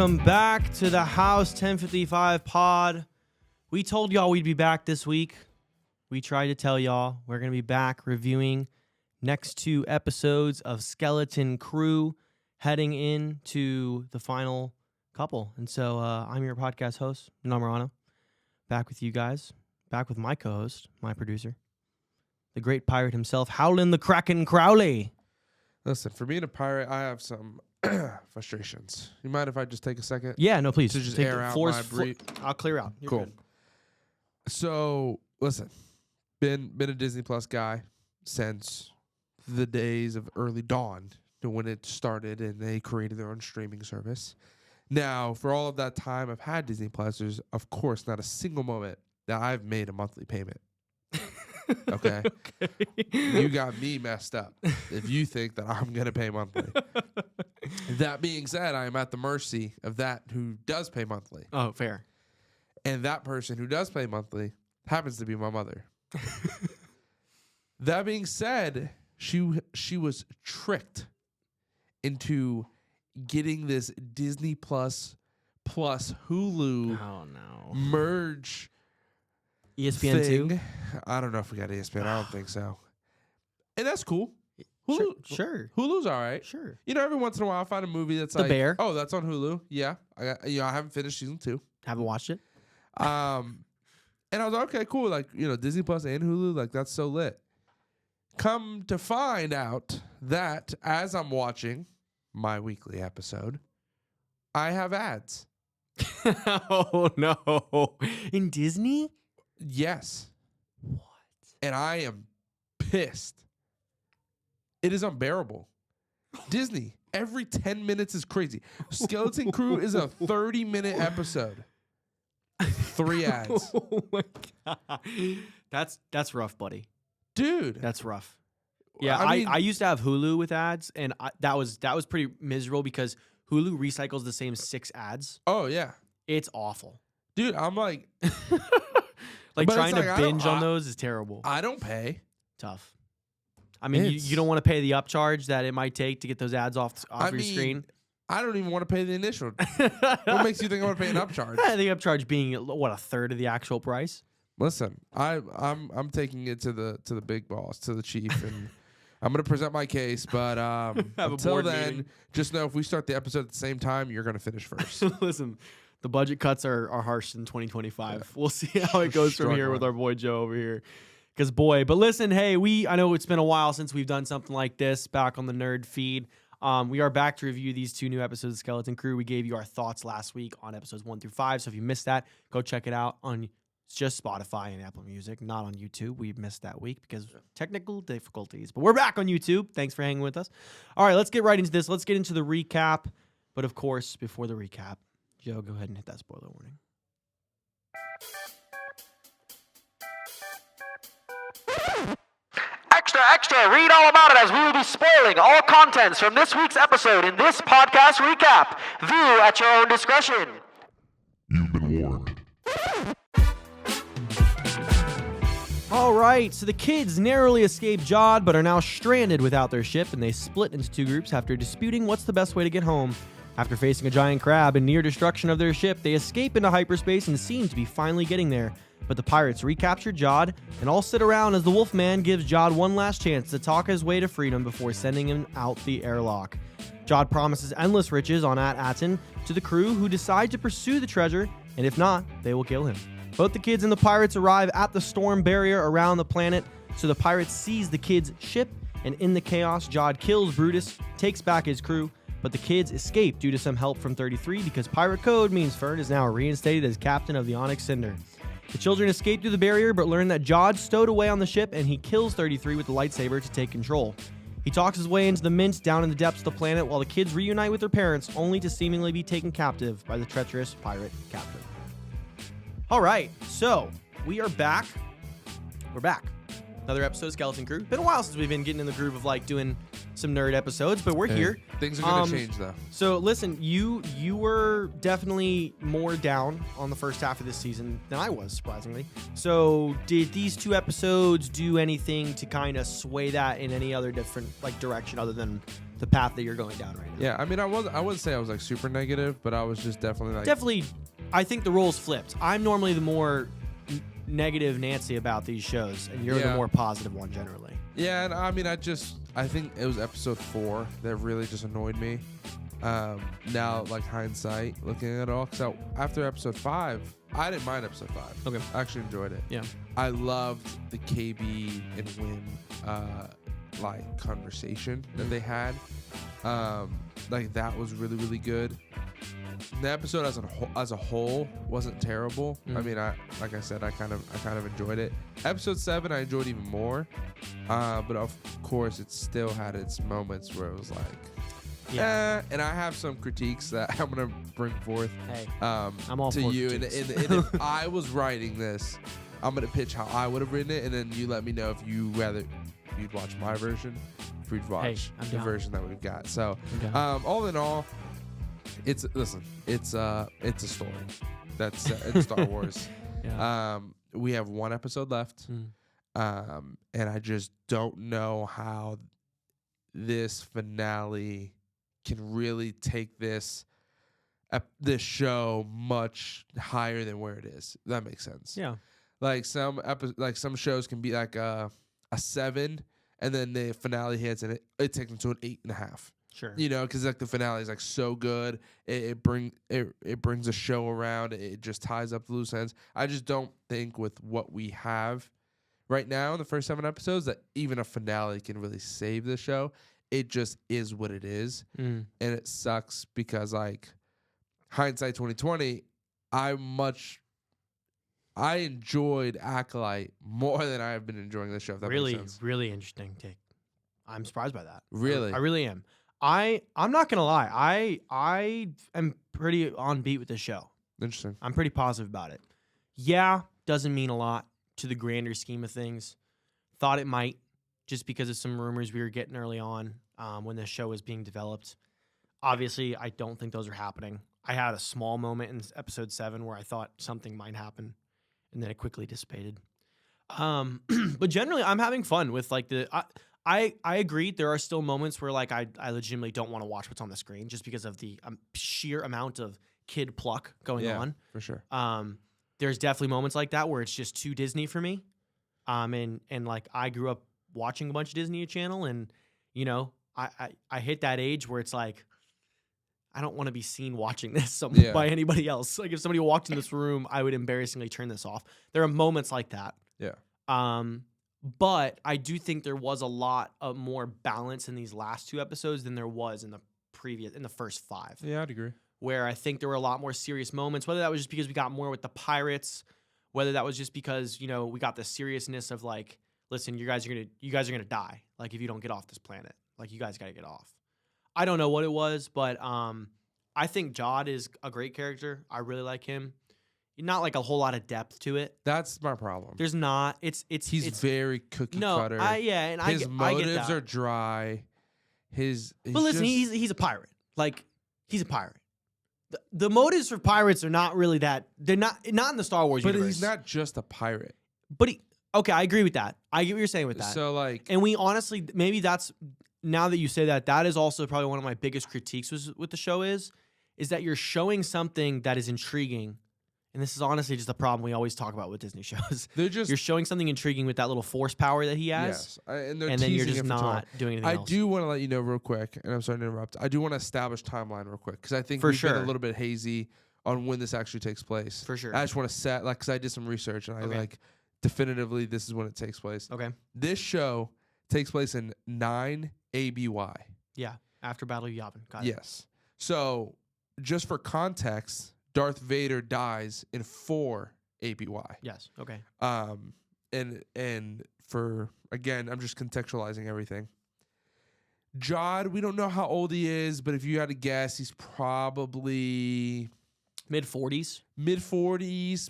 welcome back to the House 1055 pod. We told y'all we'd be back this week. We tried to tell y'all we're going to be back reviewing next 2 episodes of Skeleton Crew, heading into the final couple. And so I'm your podcast host, Marano, back with you guys, back with my co-host, my producer, the great pirate himself, Howlin' the Kraken Crowley. Listen, for being a pirate, I have some frustrations. You mind if I just take a second? Yeah, no, please. To just Take air out floors, my brief. I'll clear out. You're Cool. good. So, listen, been a Disney Plus guy since the days of early dawn to when it started and they created their own streaming service. Now, for all of that time I've had Disney Plus, there's, of course, not a single moment that I've made a monthly payment. Okay? You got me messed up if you think that I'm going to pay monthly. That being said, I am at the mercy of that who does pay monthly. Oh, fair. And that person who does pay monthly happens to be my mother. That being said, she was tricked into getting this Disney Plus Hulu merge ESPN thing. 2? I don't know if we got ESPN. I don't think so. And that's cool. Hulu, Sure. Hulu's all right. Sure. You know, every once in a while I find a movie that's The like, Bear. oh, that's on Hulu. Yeah. I haven't finished season 2. Haven't watched it? And I was like, okay, cool. Like, Disney Plus and Hulu, like, that's so lit. Come to find out that as I'm watching my weekly episode, I have ads. Oh, no. In Disney? Yes. What? And I am pissed. It is unbearable. Disney, every 10 minutes is crazy. Skeleton Crew is a 30-minute episode. 3 ads. Oh, my God. That's rough, buddy. Dude. That's rough. Yeah, I mean, I used to have Hulu with ads, and that was pretty miserable because Hulu recycles the same 6 ads. Oh, yeah. It's awful. Dude, I'm like... Like, but trying it's to like, binge on those is terrible. I don't pay. Tough. I mean, you don't want to pay the upcharge that it might take to get those ads off your screen. I don't even want to pay the initial. What makes you think I want to pay an upcharge? The upcharge being what, a third of the actual price? Listen, I'm taking it to the big boss, to the chief, and I'm gonna present my case. But until then, meeting. just know if we start the episode at the same time, you're gonna finish first. Listen, the budget cuts are harsh in 2025. Yeah. We'll see how it goes from here with our boy Joe over here. But listen, hey, I know it's been a while since we've done something like this back on the Nerd feed. We are back to review these 2 new episodes of Skeleton Crew. We gave you our thoughts last week on episodes 1 through 5. So if you missed that, go check it out on just Spotify and Apple Music, not on YouTube. We missed that week because of technical difficulties. But we're back on YouTube. Thanks for hanging with us. All right, let's get right into this. Let's get into the recap. But of course, before the recap, Joe, go ahead and hit that spoiler warning. Extra, extra, read all about it as we will be spoiling all contents from this week's episode in this podcast recap. View at your own discretion. You've been warned. All right, so the kids narrowly escaped Jod, but are now stranded without their ship, and they split into 2 groups after disputing what's the best way to get home. After facing a giant crab and near destruction of their ship, they escape into hyperspace and seem to be finally getting there. But the pirates recapture Jod and all sit around as the Wolfman gives Jod one last chance to talk his way to freedom before sending him out the airlock. Jod promises endless riches on Aten to the crew, who decide to pursue the treasure, and if not, they will kill him. Both the kids and the pirates arrive at the storm barrier around the planet, so the pirates seize the kids' ship, and in the chaos, Jod kills Brutus, takes back his crew, but the kids escape due to some help from 33 because pirate code means Fern is now reinstated as captain of the Onyx Cinder. The children escape through the barrier but learn that Jod stowed away on the ship and he kills 33 with the lightsaber to take control. He talks his way into the mint down in the depths of the planet while the kids reunite with their parents only to seemingly be taken captive by the treacherous pirate captain. All right, so we are back. We're back. Another episode of Skeleton Crew. Been a while since we've been getting in the groove of like doing some nerd episodes, but we're here. Things are gonna change though. So listen, you were definitely more down on the first half of this season than I was, surprisingly. So did these 2 episodes do anything to kind of sway that in any other different like direction other than the path that you're going down right now? Yeah, I mean, I wouldn't say I was like super negative, but I was just definitely like I think the roles flipped. I'm normally the more negative Nancy about these shows, and you're the more positive one generally. Yeah, and I mean, I think it was episode 4 that really just annoyed me. Now, like hindsight, looking at it all, because after episode 5, I didn't mind episode 5. Okay. I actually enjoyed it. Yeah. I loved the KB and Win like conversation that they had. Like that was really, really good. The episode as a whole wasn't terrible. I mean, like I said, I kind of enjoyed it. Episode 7 I enjoyed even more, but of course it still had its moments where it was like, and I have some critiques that I'm gonna bring forth. Hey, I'm all to for you. And critiques. if I was writing this, I'm gonna pitch how I would have written it, and then you let me know if you'd watch my version, if you'd watch the version that we've got. So, all in all. It's a story that's in Star Wars. We have 1 episode left, and I just don't know how this finale can really take this show much higher than where it is. If that makes sense. Yeah. Like some shows can be like a 7, and then the finale hits and it takes them to an 8.5. Sure. You know, because like the finale is like so good, it brings a show around. It just ties up the loose ends. I just don't think with what we have right now in the first 7 episodes that even a finale can really save the show. It just is what it is, and it sucks because like hindsight 2020, I enjoyed Acolyte more than I have been enjoying this show. If that makes sense. Really interesting take. I'm surprised by that. Really, I really am. I'm not gonna lie. I am pretty on beat with this show. Interesting. I'm pretty positive about it. Yeah, doesn't mean a lot to the grander scheme of things. Thought it might, just because of some rumors we were getting early on when this show was being developed. Obviously, I don't think those are happening. I had a small moment in episode 7 where I thought something might happen, and then it quickly dissipated. But generally, I'm having fun with like I agree. There are still moments where like I legitimately don't want to watch what's on the screen just because of the sheer amount of kid pluck going on. For sure. There's definitely moments like that where it's just too Disney for me. And like I grew up watching a bunch of Disney Channel, and you know I hit that age where it's like I don't want to be seen watching this by anybody else. Like if somebody walked in this room, I would embarrassingly turn this off. There are moments like that. Yeah. But I do think there was a lot of more balance in these last 2 episodes than there was in the first 5. Yeah, I'd agree. Where I think there were a lot more serious moments, whether that was just because we got more with the pirates, whether that was just because, you know, we got the seriousness of like, listen, you guys are gonna die. Like if you don't get off this planet, like you guys gotta get off. I don't know what it was, but I think Jod is a great character. I really like him. Not like a whole lot of depth to it. That's my problem. There's not. He's very cookie cutter. And his motives I get that. are dry. But listen, he's a pirate. Like he's a pirate. The motives for pirates are not really that. They're not in the Star Wars universe. But he's not just a pirate. But okay, I agree with that. I get what you're saying with that. So like, and we honestly, maybe that's now that you say that, that is also probably one of my biggest critiques with the show is that you're showing something that is intriguing. And this is honestly just a problem we always talk about with Disney shows. You're showing something intriguing with that little force power that he has. Yes, and then you're just not doing anything else. I do want to let you know real quick, and I'm sorry to interrupt. I do want to establish timeline real quick because I think we've been a little bit hazy on when this actually takes place. For sure. I just want to set because I did some research and I definitively this is when it takes place. Okay. This show takes place in 9 ABY. Yeah, after Battle of Yavin. Got it. Yes. So just for context, Darth Vader dies in 4 ABY. Yes. Okay. And for again, I'm just contextualizing everything. Jod, we don't know how old he is, but if you had to guess, he's probably mid 40s,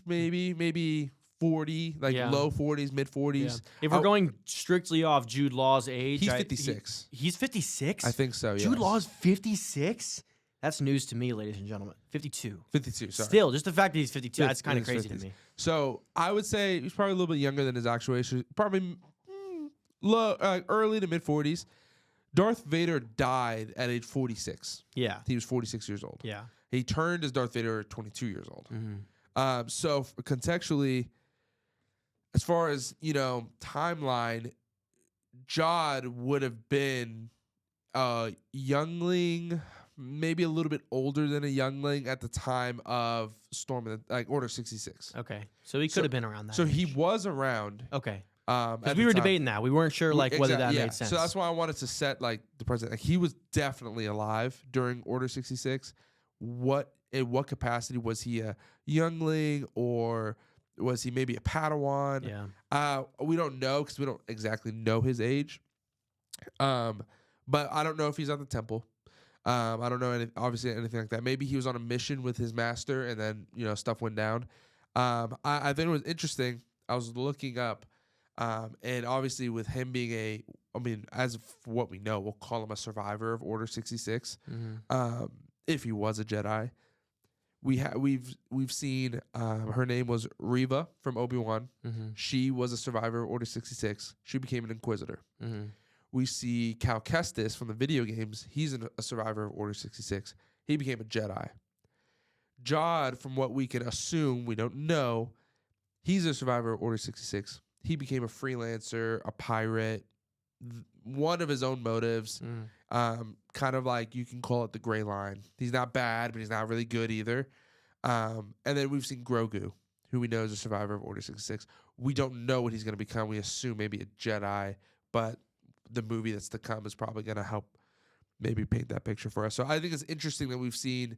maybe 40, like Yeah. low 40s, mid 40s. Yeah. If we're going strictly off Jude Law's age, He's 56. He's 56? I think so, Jude yes. Law's 56? That's news to me, ladies and gentlemen. 52. 52, sorry. Still, just the fact that he's 52, that's kind of in his crazy to 50s. me. So I would say he's probably a little bit younger than his actual age. Probably low, early to mid 40s. Darth Vader died at age 46. Yeah. He was 46 years old. Yeah. He turned as Darth Vader at 22 years old. Mm-hmm. So contextually, as far as, timeline, Jod would have been a youngling, maybe a little bit older than a youngling at the time of Order 66. Okay. So he could have been around that So age. he was around. Okay. At Because the we were time. debating that. We weren't sure whether that yeah. made sense. So that's why I wanted to set the president. He was definitely alive during Order 66. In what capacity was he a youngling, or was he maybe a Padawan? Yeah. We don't know because we don't exactly know his age. But I don't know if he's at the temple. I don't know obviously anything like that. Maybe he was on a mission with his master, and then stuff went down. I think it was interesting. I was looking up, and obviously with him being as of what we know, we'll call him a survivor of Order 66. Mm-hmm. If he was a Jedi, we've seen her name was Reva from Obi-Wan. Mm-hmm. She was a survivor of Order 66. She became an Inquisitor. Mm-hmm. We see Cal Kestis from the video games. He's a survivor of Order 66. He became a Jedi. Jod, from what we can assume, we don't know, he's a survivor of Order 66. He became a freelancer, a pirate, one of his own motives. Kind of like you can call it the gray line. He's not bad, but he's not really good either. And then we've seen Grogu, who we know is a survivor of Order 66. We don't know what he's going to become. We assume maybe a Jedi, but the movie that's to come is probably going to help maybe paint that picture for us. So I think it's interesting that we've seen,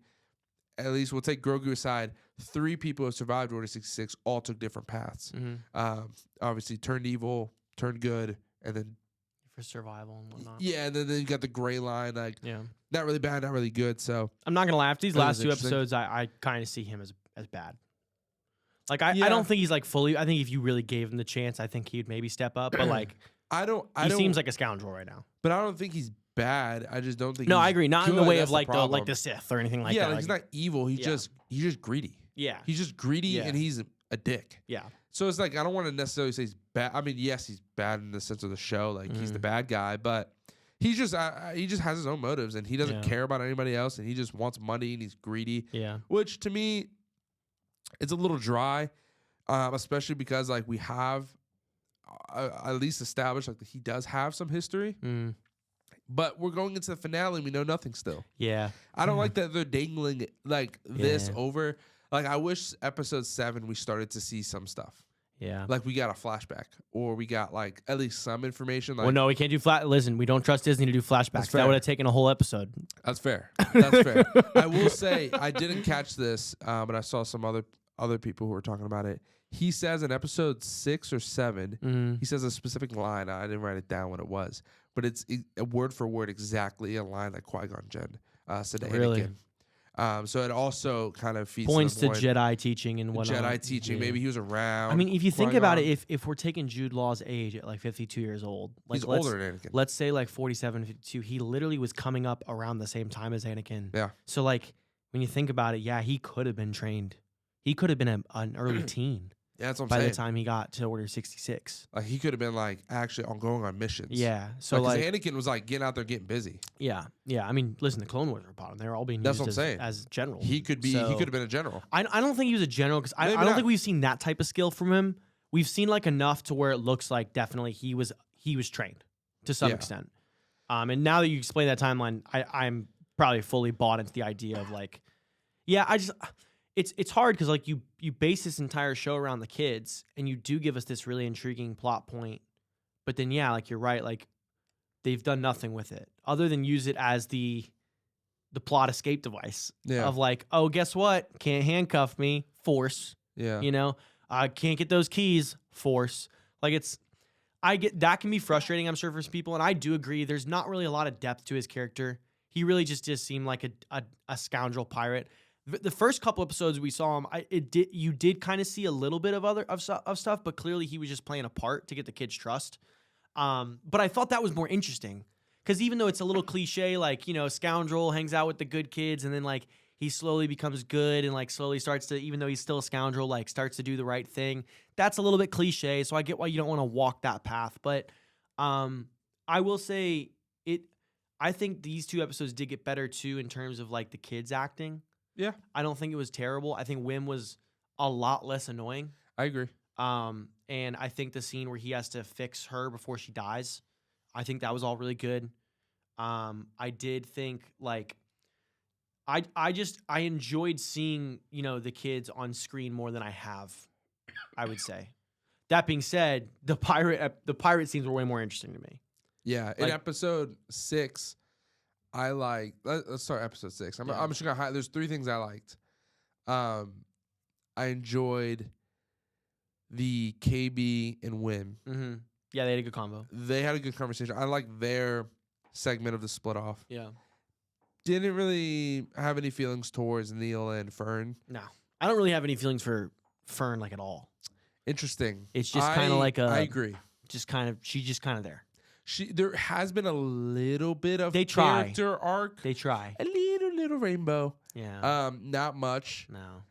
at least we'll take Grogu aside, 3 people who have survived Order 66 all took different paths. Mm-hmm. Obviously turned evil, turned good, and then For survival and whatnot. yeah, and then you got the gray line, Yeah. not really bad, not really good. So I'm not gonna laugh. These That last is 2 interesting. episodes, I kind of see him as bad. Like I Yeah. don't think he's fully. I think if you really gave him the chance, I think he'd maybe step up. But I don't. he seems like a scoundrel right now. but I don't think he's bad. I just don't think. No, he's I agree. Not in the good. way That's of problem. the Sith or anything like yeah, that. he's not evil. He's Yeah. just greedy. Yeah. He's just greedy, Yeah. and he's a dick. Yeah. So it's like I don't want to necessarily say he's bad. I mean, yes, he's bad in the sense of the show, like he's the bad guy, but he just has his own motives, and he doesn't Yeah. care about anybody else, and he just wants money, and he's greedy. Yeah. Which to me, it's a little dry, especially because we have at least established that he does have some history, Mm. but we're going into the finale, and we know nothing still. Yeah. I don't like that they're dangling this Yeah. over. I wish episode 7 we started to see some stuff. Yeah. We got a flashback, or we got at least some information. Well, no, we can't do Listen, we don't trust Disney to do flashbacks. fair. That would have taken a whole episode. That's fair. That's fair. I will say I didn't catch this, but I saw some other people who were talking about it. He says in episode 6 or 7, he says a specific line. I didn't write it down what it was, but it's a word for word exactly a line that Qui-Gon Jinn said to Really? Anakin. So it also kind of feeds Points to the point. Jedi teaching and whatnot. Jedi teaching. Yeah. Maybe he was around. I mean, if you think about Qui-Gon. it, if we're taking Jude Law's age at 52 years old, he's let's, older than Anakin. let's say 47, 52, he literally was coming up around the same time as Anakin. Yeah. So when you think about it, yeah, he could have been trained. He could have been an early teen Yeah, that's what I'm by saying. the time he got to Order 66. He could have been actually going on missions. Yeah. So because Anakin was getting out there getting busy. yeah. I mean, listen, the Clone Wars were bottom. They were all being That's used what I'm saying. as generals. He could be. So- He could have been a general. I don't think he was a general because I Maybe don't not. think we've seen that type of skill from him. We've seen enough to where it looks like definitely he was trained to some Yeah. extent. And now that you explain that timeline, I'm probably fully bought into the idea of it's hard because you base this entire show around the kids and you do give us this really intriguing plot point, but then you're right, they've done nothing with it other than use it as the plot escape device of oh, guess what? Can't handcuff me, force. Yeah. I can't get those keys, force. I get that can be frustrating, I'm sure, for some people, and I do agree. There's not really a lot of depth to his character. He really just seemed like a scoundrel pirate. The first couple episodes we saw him, you did kind of see a little bit of stuff, but clearly he was just playing a part to get the kids' trust. But I thought that was more interesting because even though it's a little cliche, like, you know, scoundrel hangs out with the good kids and then like he slowly becomes good and like slowly starts to, even though he's still a scoundrel, like starts to do the right thing. That's a little bit cliche, so I get why you don't want to walk that path. But I will say I think these 2 episodes did get better too in terms of like the kids acting. Yeah. I don't think it was terrible. I think Wim was a lot less annoying. I agree. And I think the scene where he has to fix her before she dies, I think that was all really good. I did think like I enjoyed seeing, you know, the kids on screen more than I have, I would say. That being said, the pirate scenes were way more interesting to me. Yeah, in episode 6, I like. Let's start episode 6. I'm just gonna highlight. There's 3 things I liked. I enjoyed the KB and Wim. Mm-hmm. Yeah, they had a good combo. They had a good conversation. I like their segment of the split off. Yeah. Didn't really have any feelings towards Neil and Fern. No, I don't really have any feelings for Fern like at all. Interesting. It's just kind of like I agree. She's just kind of there. There has been a little bit of They try. character arc. They try. A little rainbow. Yeah. Not much. No.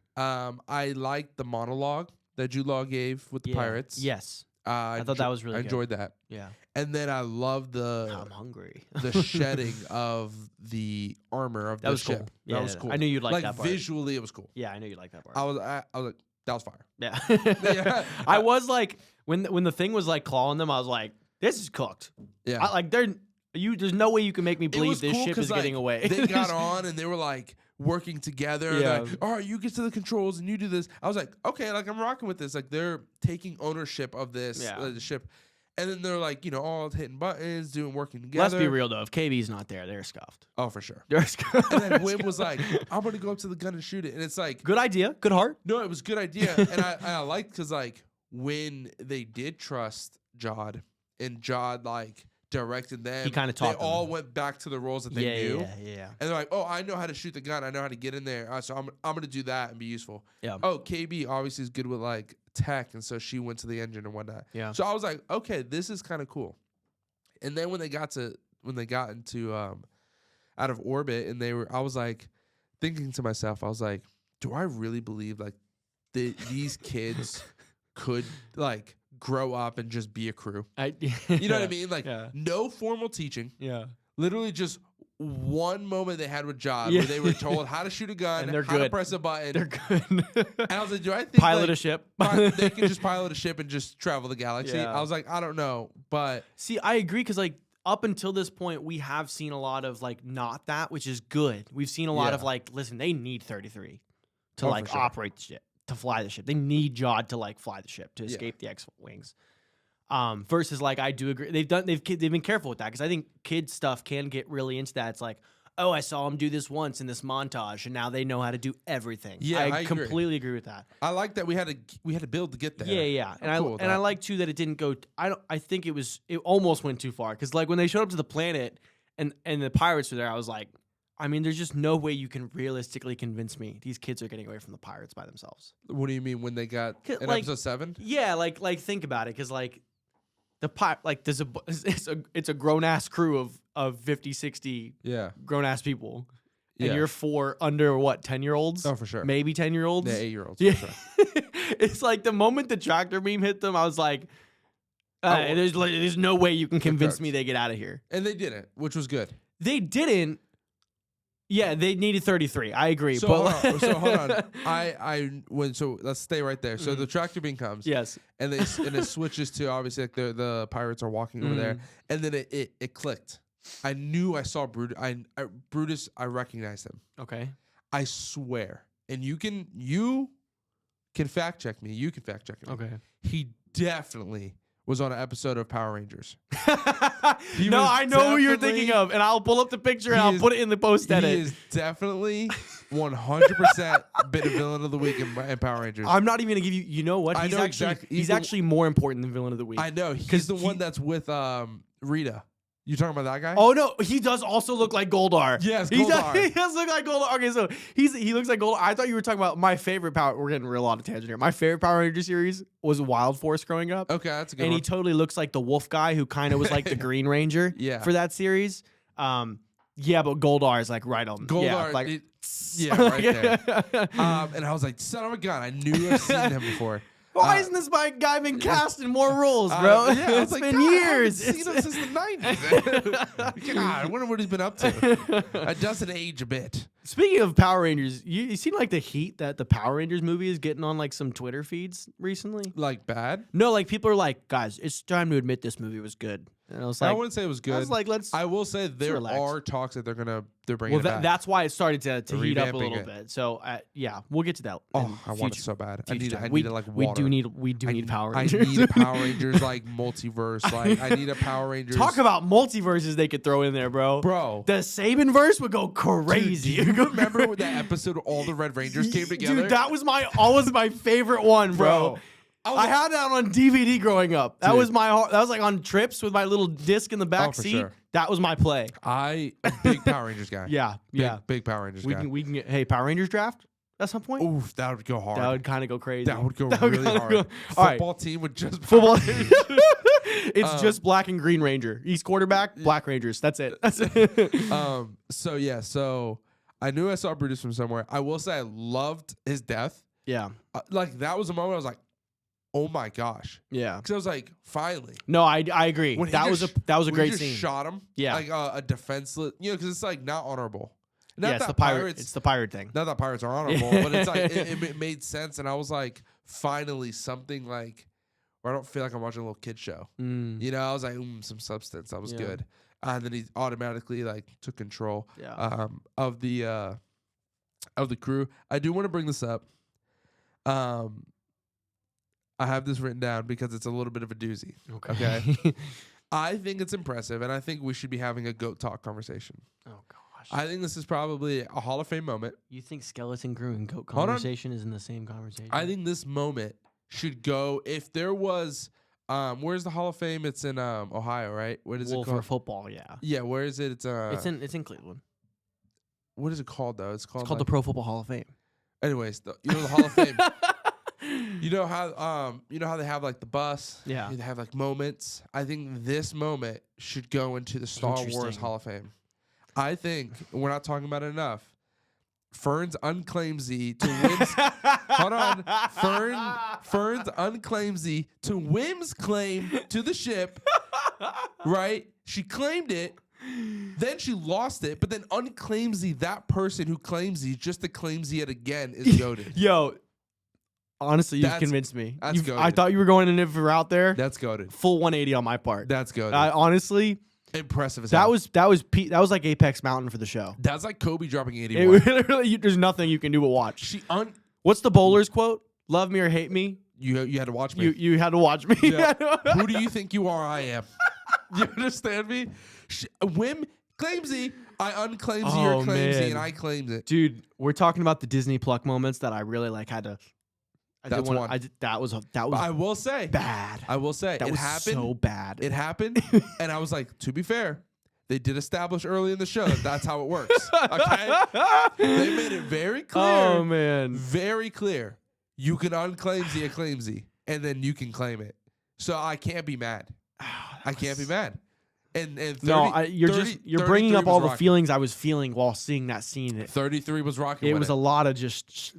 I liked the monologue that Jude Law gave with the pirates. Yes. I thought that was really good. I enjoyed that. Yeah. And then I loved I'm hungry. the shedding of the armor of the ship. Cool. Yeah, that was cool. I knew you'd like that part. Visually, it was cool. Yeah, I knew you'd like that part. I was like, that was fire. Yeah. Yeah. I was like, when the thing was like clawing them, I was like, this is cooked. Yeah. There's no way you can make me believe this cool ship is getting away. They got on and they were like working together. Yeah. Like, all right, you get to the controls and you do this. I was like, okay, like I'm rocking with this. Like they're taking ownership of this the ship. And then they're like, you know, all hitting buttons, working together. Let's be real though. If KB's not there, they're scuffed. Oh, for sure. They're scuffed. And then Wim was like, I'm going to go up to the gun and shoot it. And it's like, good idea. Good heart. no, it was a good idea. And I liked because like when they did trust Jod and Jod like directed them, he kind of taught they all went back to the roles that they knew. Yeah. And they're like, oh, I know how to shoot the gun. I know how to get in there. So I'm going to do that and be useful. Yeah. Oh, KB obviously is good with like tech. And so she went to the engine and whatnot. Yeah. So I was like, okay, this is kind of cool. And then when they got into out of orbit and I was like thinking to myself, I was like, do I really believe like these kids could like grow up and just be a crew? You know what I mean? Like no formal teaching. Yeah. Literally just one moment they had with Jod where they were told how to shoot a gun, and how to press a button. They're good. And I was like, do I think pilot a ship? They can just pilot a ship and just travel the galaxy? Yeah. I was like, I don't know. But see, I agree because like up until this point, we have seen a lot of like not that, which is good. We've seen a lot of like, listen, they need 33 to operate the ship, to fly the ship. They need Jod to like fly the ship to escape the X-wings. Versus like I do agree they've been careful with that because I think kids stuff can get really into that. It's like, oh, I saw him do this once in this montage and now they know how to do everything. Yeah, I completely agree with that. I like that we had to build to get there. Yeah. And cool I like too that it didn't go. I think it almost went too far because like when they showed up to the planet and the pirates were there, I was like, I mean, there's just no way you can realistically convince me these kids are getting away from the pirates by themselves. What do you mean when they got in episode 7? Yeah, like think about it because like. It's a grown ass crew of 50, 60 grown ass people. And you're 4 under 10-year-olds? Oh, for sure. Maybe 10-year-olds? Yeah, 8-year-olds. Yeah. For sure. It's like the moment the tractor beam hit them, I was like, there's no way you can convince me they get out of here. And they didn't, which was good. They didn't. Yeah, they needed 33. I agree. So, hold on. So let's stay right there. So the tractor beam comes. Yes. And it switches to obviously like the pirates are walking over there. And then it clicked. I knew I saw Brutus. Brutus, I recognized him. Okay. I swear. And you can fact check me. You can fact check me. Okay. He definitely was on an episode of Power Rangers. No, I know who you're thinking of, and I'll pull up the picture and I'll put it in the post edit. He is definitely 100% been a villain of the week in Power Rangers. I'm not even gonna give you. You know what? He's actually more important than villain of the week. I know. He's the one that's with Rita. You talking about that guy? Oh no, he does also look like Goldar. Yes, He does, Goldar. he does look like Goldar. Okay, so he looks like Goldar. I thought you were talking about my favorite Power. We're getting a real lot of tangent here. My favorite Power Ranger series was Wild Force growing up. Okay, that's a good And one. he totally looks like the wolf guy who kind of was like the Green Ranger Yeah. for that series. Yeah, but Goldar is like right on. Goldar, yeah, like right there. And I was like, son of a gun, I knew I've seen him before. Why isn't this guy been cast in more roles, bro? Yeah, I was It's like, been God, years. I haven't seen him since the 90s. God, I wonder what he's been up to. It doesn't age a bit. Speaking of Power Rangers, you seen like the heat that the Power Rangers movie is getting on like some Twitter feeds recently? Like bad? No, like people are like, guys, it's time to admit this movie was good. And I was like, I wouldn't say it was good. I was like, let's. I will say there relax. are talks that they're bringing it back. That's why it started to heat up a Revamping little it. bit. So yeah, we'll get to that. in Oh, I want it future- so bad. I future need it. time. I we, need it like we water. do need Power Rangers. I need a Power Rangers like multiverse. Like I need a Power Rangers. Talk about multiverses they could throw in there, bro. bro. The Saban verse would go crazy. Do you remember with that episode where all the Red Rangers came together? Dude, that was always my favorite one, bro. I had that on DVD growing up. That Dude. was that was like on trips with my little disc in the back for seat. sure. That was my play. I a big Power Rangers guy. Yeah, yeah. Big Power Rangers We guy. can get Power Rangers draft at some point. Oof, that would go hard. That would kind of go crazy. That would go That really kinda hard. go- All right. Football team would just Football. It's just black and green Ranger. East quarterback, black Rangers. That's it. That's it. So I knew I saw Brutus from somewhere. I will say I loved his death. Yeah, Like that was a moment I was like, oh my gosh, yeah. because I was like, finally. No, I agree. When he That was just- a when he great just scene. Shot him. Yeah. like a defenseless. Because it's like not honorable. Not Yeah, it's that the pirate. pirates. It's the pirate thing. Not that pirates are honorable, but it's like it made sense, and I was like, finally something like where I don't feel like I'm watching a little kid show. Mm, You know, I was like, some substance. That was Yeah. good. And then he automatically like took control yeah. of the crew. I do want to bring this up. I have this written down because it's a little bit of a doozy. Okay. I think it's impressive, and I think we should be having a goat talk conversation. Oh gosh. I think this is probably a Hall of Fame moment. You think skeleton crew and goat Hold on. conversation is in the same conversation? I think this moment should go if there was where's the Hall of Fame? It's in Ohio, right? What is well, it for called? football, yeah. Yeah, where is it? It's It's in Cleveland. what is it called though? It's called It's called the Pro Football Hall of Fame. anyways, the Hall of Fame. You know how they have like the bus? Yeah. They have like moments. I think this moment should go into the Star Wars Interesting. Hall of Fame. I think we're not talking about it enough. Fern's unclaimsy to Wim's. Hold on. Fern's unclaimsy to Wim's claim to the ship. Right? She claimed it. Then she lost it, but then unclaimsy that person who claims he just to claimsy it again is goated. Yo, honestly, you've That's- convinced me. that's I goated. thought you were going in if you're out there. That's goated. Full 180 on my part. That's goated. Honestly, Impressive as that hell. was like Apex Mountain for the show. That's like Kobe dropping It 81. literally, there's nothing you can do but watch. What's What's the bowler's quote? Love me or hate me. you had to watch me. You had to watch me. Yeah. Who do you think you are? I am. You understand me? Wim claimsy. I unclaimsy Oh, or claimsy, man. and I claimed it. Dude, we're talking about the Disney pluck moments that I really like had to. That's one. That was But I will say, bad. I will say, That it was happened. so bad. It happened, and I was like, to be fair, they did establish early in the show that that's how it works. Okay, they made it very clear. Oh man. Very clear. You can unclaimsy a claimsy, and then you can claim it. So I can't be mad. I can't be mad. And 30, No, you're 33 bringing up was all the rocking. feelings I was feeling while seeing that scene. 33 was rocking. It with was a lot of just.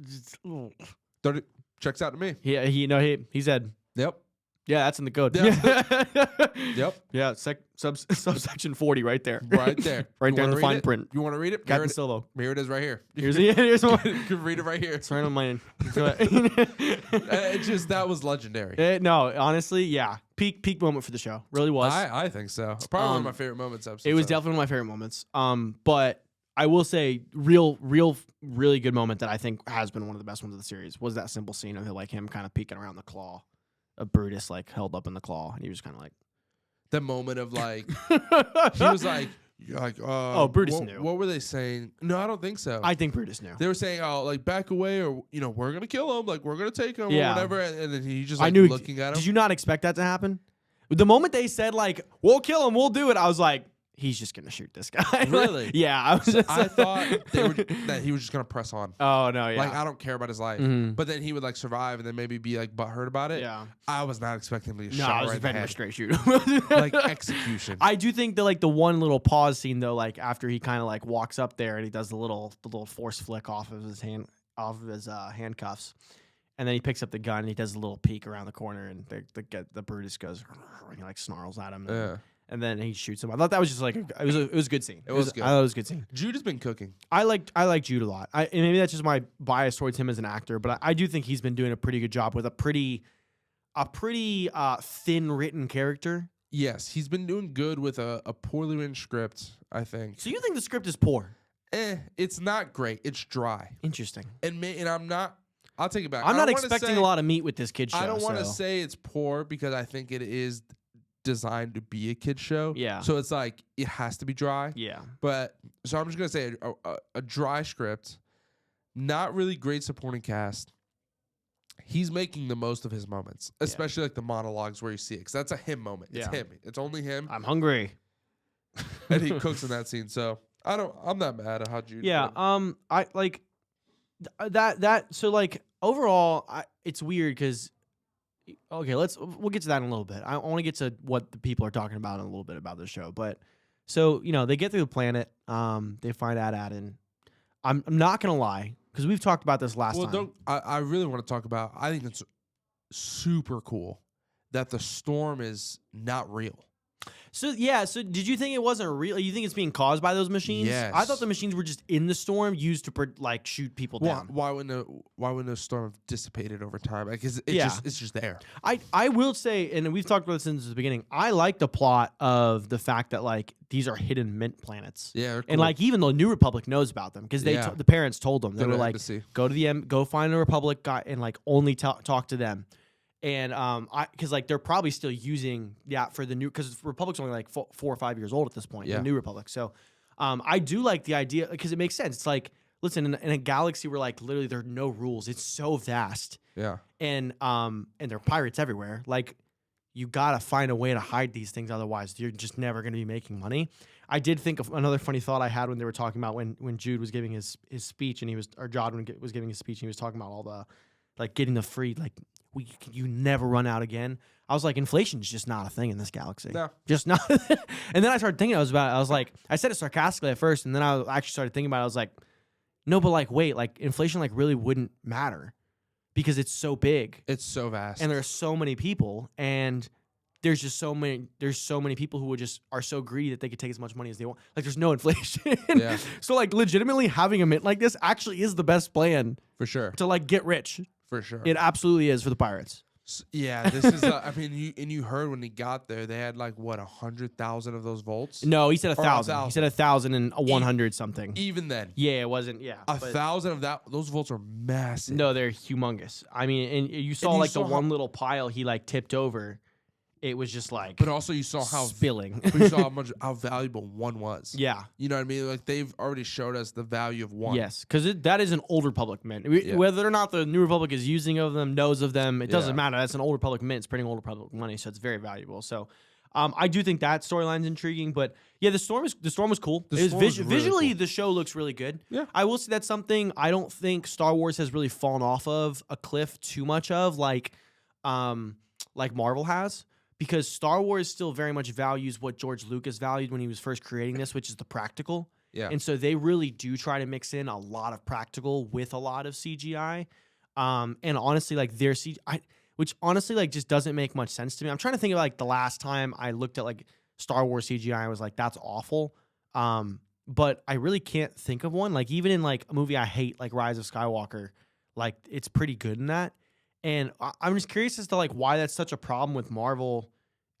30 checks out to me. Yeah, he said. Yep. Yeah, that's in the code. Yep. Yep. Yeah, subsection 40 right there. Right there. Right You there in wanna the fine read it? print. You want to read it? Captain Silvo. Here it is right here. Here's one. You can read it right here. It's right on mine. Go ahead. It just that was legendary. No, honestly, yeah. Peak moment for the show. Really was. I think so. Probably one of my favorite moments. Episode. It was definitely one of my favorite moments. But I will say, really good moment that I think has been one of the best ones of the series was that simple scene of like him kind of peeking around the claw of Brutus, like held up in the claw, and he was kind of like the moment of like he was like oh, Brutus what, knew. What were they saying? No, I don't think so. I think Brutus knew. They were saying, "Oh, like back away, or we're gonna kill him, like we're gonna take him, Yeah. or whatever." And then he just I like knew. looking at him. Did you not expect that to happen? The moment they said like we'll kill him, we'll do it, I was like, he's just gonna shoot this guy. Really? Yeah, I was just I thought that he was just gonna press on. Oh no, yeah. Like, I don't care about his life. Mhm. But then he would like survive and then maybe be like butthurt about it. Yeah. I was not expecting him to get No, shot I was right in the expecting a head. straight shoot. Like execution. I do think that like the one little pause scene though, like after he kind of like walks up there and he does the little force flick off of his handcuffs, and then he picks up the gun and he does a little peek around the corner and the Brutus goes and he like snarls at him. Yeah. And then he shoots him. I thought that was just like it was a good scene. It was good. I thought it was a good scene. Jude has been cooking. I like Jude a lot. And maybe that's just my bias towards him as an actor, but I do think he's been doing a pretty good job with a pretty thin written character. Yes, he's been doing good with a poorly written script, I think. So you think the script is poor? It's not great. It's dry. Interesting. And I'm not. I'll take it back. I'm not expecting a lot of meat with this kid show. I don't want to say it's poor because I think it is designed to be a kid show. Yeah. So it's like it has to be dry. Yeah. But so I'm just gonna say a dry script, not really great supporting cast. He's making the most of his moments, especially like the monologues where you see it, because that's a him moment. It's him. It's only him. I'm hungry. And he cooks in that scene. So I'm not mad at how Jude. Yeah. did. I like that. So like overall, it's weird because. Okay, we'll get to that in a little bit. I want to get to what the people are talking about in a little bit about the show. But so they get through the planet. They find Ad-Adin. I'm not gonna lie because we've talked about this last time. I really want to talk about. I think it's super cool that the storm is not real. So did you think it wasn't real? You think it's being caused by those machines? Yes. I thought the machines were just in the storm, used to like shoot people down. Why wouldn't the storm have dissipated over time? Like it's just there. I will say, and we've talked about this since the beginning. I like the plot of the fact that like these are hidden mint planets. Yeah, they're and cool. like even the New Republic knows about them because the parents told them. They Go to were the like, embassy. go find a Republic guy and like only talk to them. And because like they're probably still using for the new, because Republic's only like 4 or 5 years old at this point. Yeah. The New Republic. So I do like the idea because it makes sense. It's like, listen, in a galaxy where like literally there are no rules, it's so vast. Yeah. And there are pirates everywhere. Like you gotta find a way to hide these things, otherwise you're just never gonna be making money. I did think of another funny thought I had when they were talking about when Jude was giving his speech and Jod was giving his speech and he was talking about all the like getting the free like. You never run out again. I was like, inflation is just not a thing in this galaxy. No. Just not. And then I started thinking I was like, I said it sarcastically at first, and then I actually started thinking about it. I was like, no, but like, wait, like inflation like really wouldn't matter because it's so big. It's so vast. And there are so many people, and there's so many people who are so greedy that they could take as much money as they want. Like there's no inflation. Yeah. So like legitimately having a mint like this actually is the best plan For sure. to like get rich. For sure. It absolutely is for the pirates. Yeah, this is. I mean, you heard when he got there, they had like what 100,000 of those volts. No, he said 1,000. 1,000. He said 1,000 and 100 something. Even then, Yeah, it wasn't. Yeah, a 1,000 of those volts are massive. No, they're humongous. I mean, and you saw you like saw the one little pile he like tipped over. It was just like, but also you saw how spilling. you saw how valuable one was. Yeah. You know what I mean? Like they've already showed us the value of one. Yes, because that is an Old Republic mint. Yeah. Whether or not the New Republic is using of them, knows of them, it doesn't Yeah. matter. That's an Old Republic mint. It's printing Old Republic money, so it's very valuable. So, I do think that storyline's intriguing. But yeah, the storm was cool. The It was storm was really visually, cool. the show looks really good. Yeah. I will say that's something I don't think Star Wars has really fallen off of a cliff too much of, like Marvel has. Because Star Wars still very much values what George Lucas valued when he was first creating this, which is the practical. Yeah. And so they really do try to mix in a lot of practical with a lot of CGI. And honestly, like their CGI, which honestly like just doesn't make much sense to me. I'm trying to think of like the last time I looked at like Star Wars CGI, I was like, that's awful. But I really can't think of one. Like even in like a movie I hate, like Rise of Skywalker, like it's pretty good in that. And I'm just curious as to like why that's such a problem with Marvel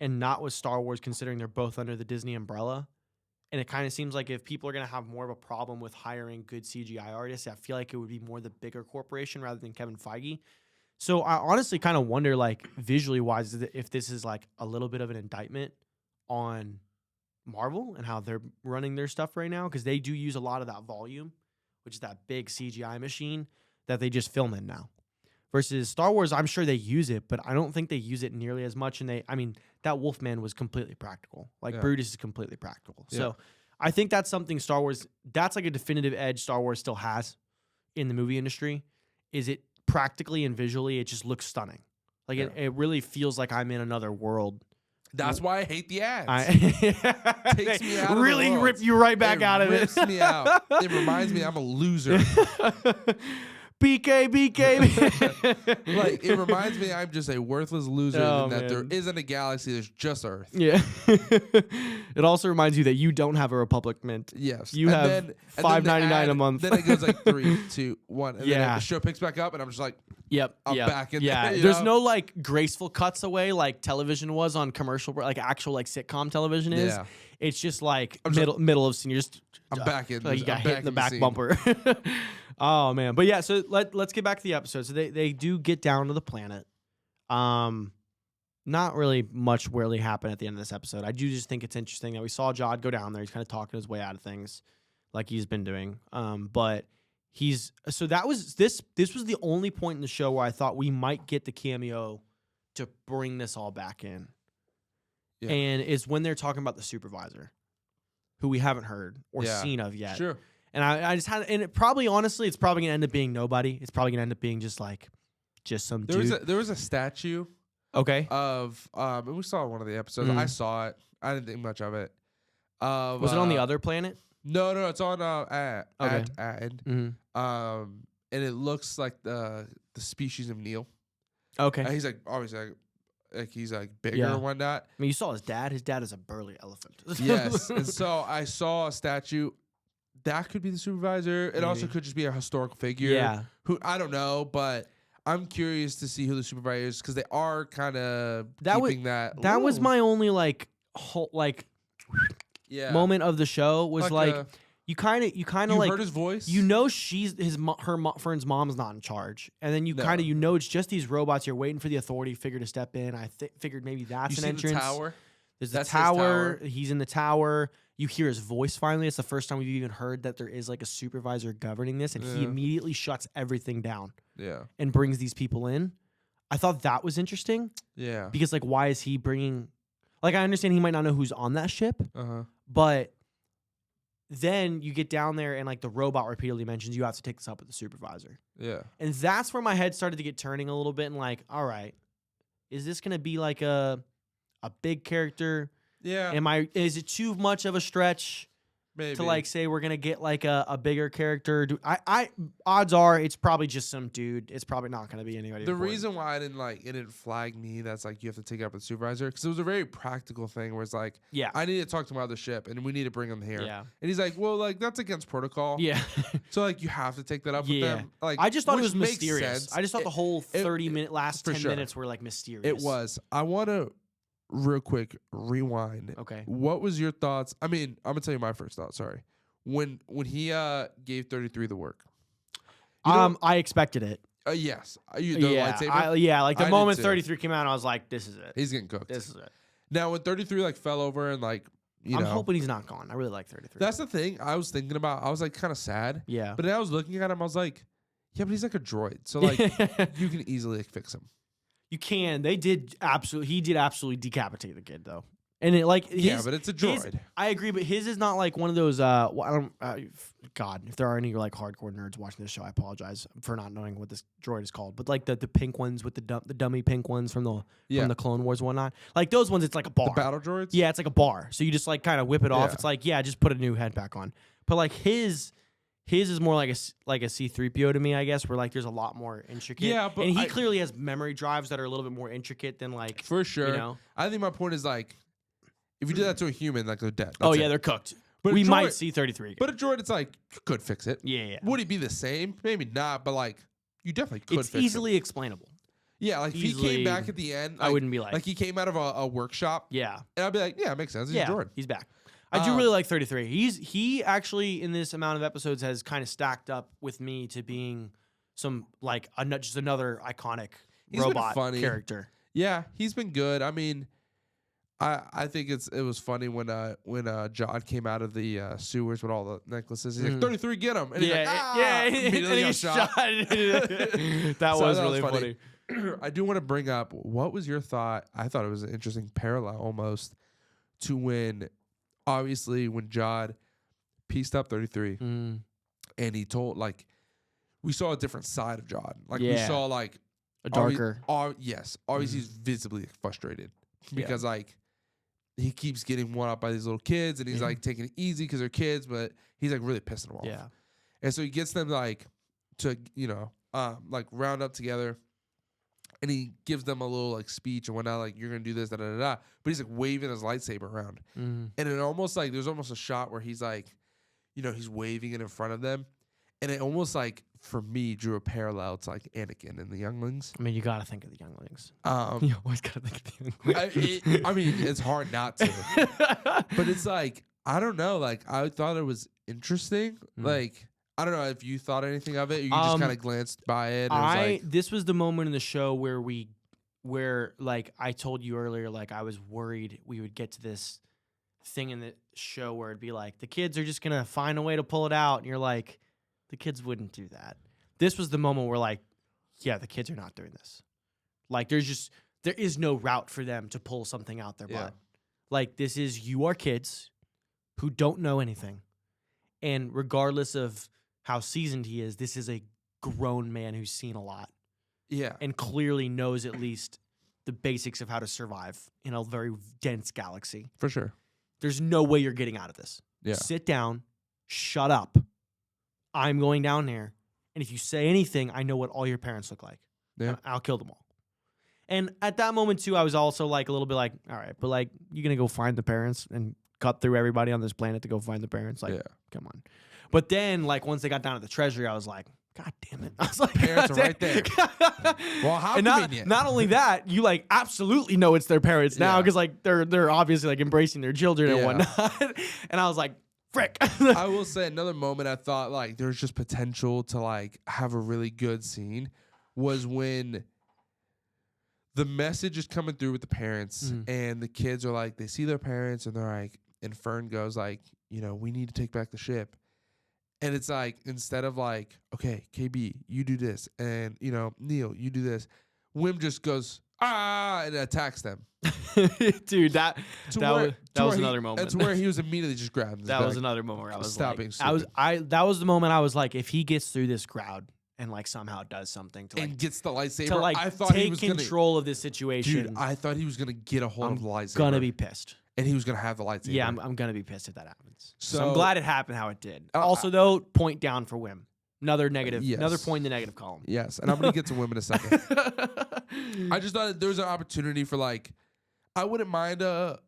and not with Star Wars, considering they're both under the Disney umbrella. And it kind of seems like if people are going to have more of a problem with hiring good CGI artists, I feel like it would be more the bigger corporation rather than Kevin Feige. So I honestly kind of wonder, like visually wise, if this is like a little bit of an indictment on Marvel and how they're running their stuff right now, because they do use a lot of that volume, which is that big CGI machine that they just film in now. Versus Star Wars, I'm sure they use it, but I don't think they use it nearly as much. And that Wolfman was completely practical. Like Brutus is completely practical. Yeah. So I think that's something Star Wars, that's like a definitive edge Star Wars still has in the movie industry. Is it practically and visually, it just looks stunning. Like it really feels like I'm in another world. That's why I hate the ads. Takes me out of the really world. rip you right back out of it. Rips me out. It reminds me I'm a loser. BK. Like, it reminds me I'm just a worthless loser and that there isn't a galaxy, there's just Earth. Yeah. It also reminds you that you don't have a Republic Mint. Yes. You have $5.99 a month. Then it goes like 3, 2, 1. And then the show picks back up and I'm just like, I'm back in there. There's no like graceful cuts away like television was on commercial, like actual like sitcom television is. Yeah. It's just like middle of scene. You're just I'm back in. Like you got hit in the back scene. bumper. Oh man, but yeah. So let's get back to the episode. So they do get down to the planet. Not really much really happened at the end of this episode. I do just think it's interesting that we saw Jod go down there. He's kind of talking his way out of things, like he's been doing. But that was this was the only point in the show where I thought we might get the cameo to bring this all back in. Yeah. And it's when they're talking about the supervisor, who we haven't heard or seen of yet. Sure. And I just had, and it probably, honestly, it's probably gonna end up being nobody. It's probably gonna end up being just some dude. There was a statue. Okay. Of and we saw one of the episodes. I saw it. I didn't think much of it. Was it on the other planet? No, it's on Aten. Mm-hmm. And it looks like the species of Neil. Okay. And he's like obviously like he's like bigger and whatnot. I mean, you saw his dad. His dad is a burly elephant. Yes. And so I saw a statue. That could be the supervisor. It Maybe. also could just be a historical figure. Yeah. Who I don't know, but I'm curious to see who the supervisor is because they are kind of keeping that. That was Ooh. my only moment of the show was you kind of like heard his voice. You know Fern's mom's not in charge, and then you know it's just these robots. You're waiting for the authority figure to step in. I figured maybe that's an entrance. The tower. There's the tower. He's in the tower. You hear his voice finally. It's the first time we've even heard that there is like a supervisor governing this, and he immediately shuts everything down. Yeah. And brings these people in. I thought that was interesting. Yeah. Because like, why is he bringing? Like, I understand he might not know who's on that ship. But then you get down there and like the robot repeatedly mentions you have to take this up with the supervisor. Yeah. And that's where my head started to get turning a little bit and like, all right, is this gonna be like a big character? Yeah. Is it too much of a stretch Maybe. to like say we're gonna get like a bigger character? Odds are it's probably just some dude. It's probably not gonna be anybody. The important. reason why it didn't flag me that's like you have to take it up with the supervisor because it was a very practical thing where it's like I need to talk to him about the ship and we need to bring him here. Yeah. And he's like, well, like that's against protocol. Yeah. So like you have to take that up with them. Like I just thought it was makes mysterious. sense. I just thought the whole 30-minute last 10 minutes were like mysterious. It was. I want to real quick rewind. Okay. What was your thoughts? I mean, I'm gonna tell you my first thought. Sorry. When he gave 33 the work. I expected it. Yes. Lightsaber? Like the moment 33 came out, I was like, this is it. He's getting cooked. This is it. Now when 33 like fell over and like I'm hoping he's not gone. I really like 33. That's the thing I was thinking about. I was like kind of sad. Yeah. But then I was looking at him, I was like, yeah, but he's like a droid. So like you can easily like, fix him. You can. He did absolutely decapitate the kid though. And it like but it's a droid. I agree, but his is not like one of those. God, if there are any like hardcore nerds watching this show, I apologize for not knowing what this droid is called. But like the pink ones with the dummy pink ones from the Clone Wars and whatnot, like those ones, it's like a bar. The battle droids. Yeah, it's like a bar. So you just like kind of whip it off. It's like just put a new head back on. But like his is more like a C-3PO to me, I guess, where like there's a lot more intricate. Yeah, but he clearly has memory drives that are a little bit more intricate than like for sure. You know? I think my point is like. If you do that to a human, like they're dead. They're cooked. But we might see 33 again. But a droid, it's like, you could fix it. Yeah. Would he be the same? Maybe not, but like, you definitely could fix it. It's easily explainable. Yeah, like if he came back at the end. Like, I wouldn't be like. Like he came out of a workshop. Yeah. And I'd be like, yeah, it makes sense. He's a droid. He's back. I do really like 33. He actually, in this amount of episodes, has kind of stacked up with me to being some, like, just another iconic robot character. Yeah, he's been good. I mean, I think it was funny when John came out of the sewers with all the necklaces. He's like, 33, get him. And he's like, immediately got shot. That was really funny. I do want to bring up, what was your thought? I thought it was an interesting parallel almost to when Jod pieced up 33 and he told, like, we saw a different side of Jod. Like, we saw, like, a darker. Obviously he's visibly frustrated because, like, he keeps getting one up by these little kids and he's, like, taking it easy because they're kids, but he's, like, really pissing them off. Yeah. And so he gets them, like, to, like, round up together. And he gives them a little, like, speech and whatnot, like, you're going to do this, da-da-da-da. But he's, like, waving his lightsaber around. And it almost, like, there's almost a shot where he's, like, he's waving it in front of them. And it almost, like, for me, drew a parallel to, like, Anakin and the younglings. I mean, you got to think of the younglings. You always got to think of the younglings. I mean, it's hard not to. But it's, like, I don't know. Like, I thought it was interesting. Like, I don't know if you thought anything of it. Or you just kind of glanced by it. And this was the moment in the show where like I told you earlier, like I was worried we would get to this thing in the show where it'd be like the kids are just gonna find a way to pull it out, and you're like, the kids wouldn't do that. This was the moment where like, yeah, the kids are not doing this. Like there is no route for them to pull something out their butt. Like this is you are kids who don't know anything, and regardless of how seasoned he is, this is a grown man who's seen a lot. Yeah. And clearly knows at least the basics of how to survive in a very dense galaxy. For sure. There's no way you're getting out of this. Yeah. Sit down, shut up. I'm going down there. And if you say anything, I know what all your parents look like. Yeah. I'll kill them all. And at that moment, too, I was also like a little bit like, all right, but like, you're going to go find the parents and cut through everybody on this planet to go find the parents? Like, come on. But then, like, once they got down to the treasury, I was like, God damn it. I was like, parents are right there. Well, how convenient. Not only that, you, like, absolutely know it's their parents now because, like, they're obviously, like, embracing their children and whatnot. And I was like, frick. I will say another moment I thought, like, there's just potential to, like, have a really good scene was when the message is coming through with the parents and the kids are, like, they see their parents and they're like, and Fern goes, like, we need to take back the ship. And it's like, instead of like, okay, KB, you do this. And, Neil, you do this. Wim just goes, and attacks them. Dude, that was another moment. That's where he was immediately just grabbed. That was another moment where I was stop being like, that was the moment I was like, if he gets through this crowd and like somehow does something to like, and gets the lightsaber, to like I thought he take was control of this situation. Dude, I thought he was gonna get a hold of the lightsaber. Gonna be pissed. And he was going to have the lightsaber. Yeah, I'm going to be pissed if that happens. So I'm glad it happened how it did. Also, though, point down for Wim. Another negative. Another point in the negative column. Yes, and I'm going to get to Wim in a second. I just thought there was an opportunity for, like, I wouldn't mind a